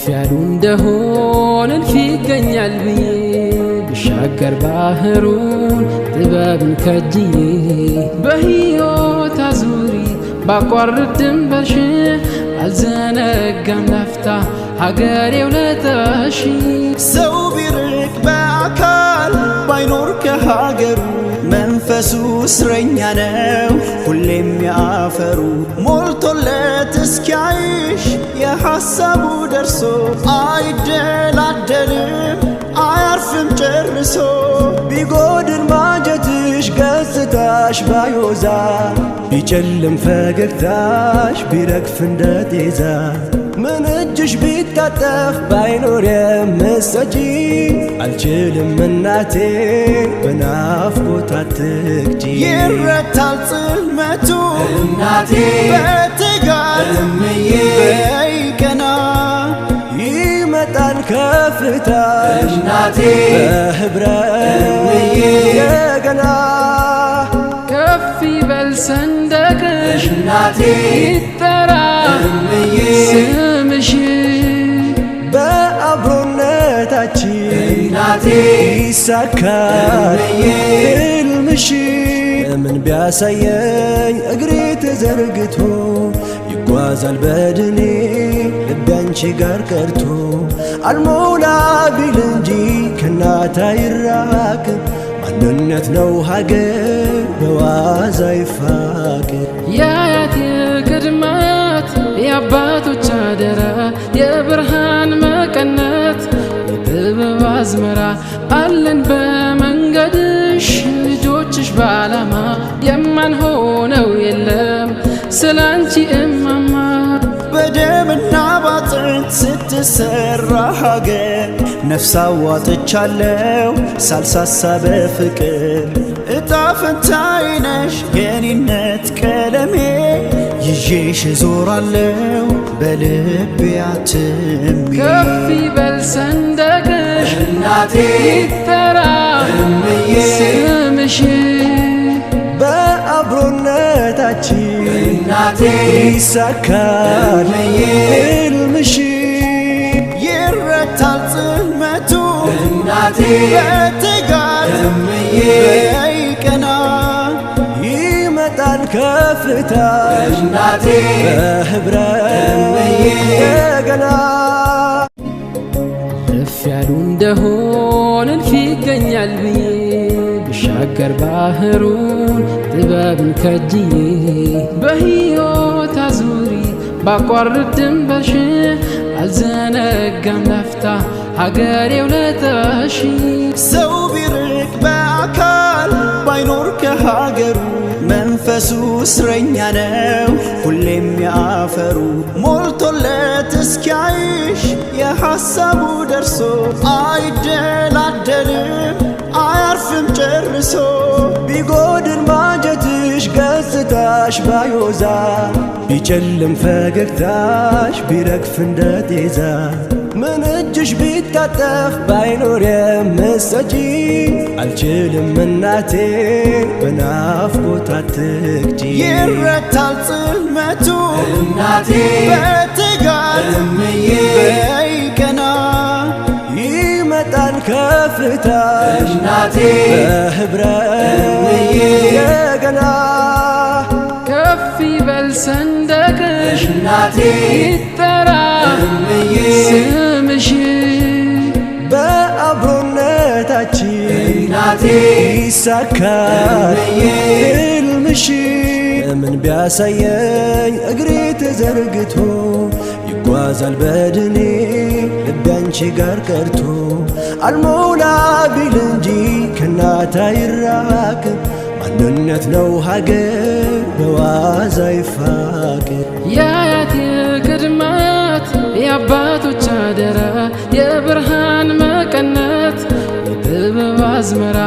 ያሉ እንደሆን እልፍ ይገኛል ብዬ ብሻገር ባህሩን ጥበብን ከጅዬ በሕይወት አዙሪት ባቋርጥ ድንበርሽን አልዘነጋም ላፍታ ሀገሬ ውለታሽ። ሰው ቢርቅ በአካል ባይኖር ከሀገሩ መንፈሱ እስረኛ ነው ሁሌም ያፈሩ ሞልቶለት እስኪያይሽ የሐሳቡ ደርሶ አይደላደልም አያርፍም ጨርሶ ቢጎድል ማጀትሽ ገጽታሽ ባዮዛ ቢጨልም ፈገግታሽ ቢረግፍ እንደ ጤዛ ምን እጅሽ ቢታጠፍ ባይኖር የምትሰጪ አልችልም እናቴ በናፍቆት አትግጂ። ይረታል ጽልመቱ እናቴ በትጋት እምዬ በይቀና ይመጣል ከፍታ እናቴ በህብረት እምዬ እንደገና ከፍ ይበል ሰንደቅሽ እናቴ ይጠራ እምዬ ስምሽ በአብሮነታችን እናቴ ይሳካል ሕልምሽ። ምን ቢያሳየኝ እግሬ ተዘርግቶ ይጓዛል በድኔ ልቤ አንቺ ጋር ቀርቶ አልሞላ ቢል እንጂ ከእናት አይራቅም ማንነት ነው ሀገር በዋዛ ይፋቅ። የአያት የቅድማያት የአባቶች አደራ የብርሃን መቀነት የጥበብ አዝመራ አለን በመንገድሽ ልጆችሽ በዓላማ የማንሆነው የለም ስላንቺ እማማ። በደምና ባጥንት ስትሰራ ሀገር ነፍስ አዋጥቻለሁ ሳልሳሳ በፍቅር እጣ ፈንታዬ ነሽ የኔነት ቀለሜ ይዤሽ እዞራለሁ በልቤ አትሜ። ከፍ ይበል ሰንደቅሽ እናቴ ይጠራ እምዬ ስምሽ በአብሮነታችን እናቴ ይሳካል ሕልምሽ። ይረታል ጽልመቱ እናቴ በትጋት እምዬ በይቀና ይመጣል ከፍታ እናቴ በህብረት እንደገና ከፍ ያሉ እንደሆን እልፍ ይገኛል ብዬ ብሻገር ባህሩን ጥበብን ከጅዬ በሕይወት አዙሪት ባቋርጥ ድንበርሽን አልዘነጋም ላፍታ ሀገሬ ውለታሽ። ሰው ቢርቅ በአካል ባይኖር ከሀገሩ መንፈሱ እስረኛ ነው ሁሌም ያፈሩ ሞልቶለት እስኪያይሽ የሐሳቡ ደርሶ አይደላደልም አያርፍም ጨርሶ ቢጎድል ማጀትሽ ገጽታሽ ባዮዛ ቢጨልም ፈገግታሽ ቢረግፍ እንደ ጤዛ ምን እጅሽ ቢታጠፍ ባይኖር የምትሰጪ አልችልም እናቴ በናፍቆት አትግጂ። ይረታል ጽልመቱ እናቴ በትጋት እምዬ በይቀና ይመጣል ከፍታ እናቴ በህብረት እንደገና ከፍ ይበል ሰንደቅሽ እናቴ ይጠራ እምዬ ስምሽ በአብሮነታችን እናቴ ይሳካል ሕልምሽ። ምን ቢያሳየኝ እግሬ ተዘርግቶ ይጓዛል በድኔ ልቤ አንቺ ጋር ቀርቶ አልሞላ ቢል እንጂ ከእናት አይራቅም ማንነት ነው ሀገር በዋዛ ይፋቅ። የአያት የቅድማያት የአባቶች አደራ የብርሃን መቀነት የጥበብ አዝመራ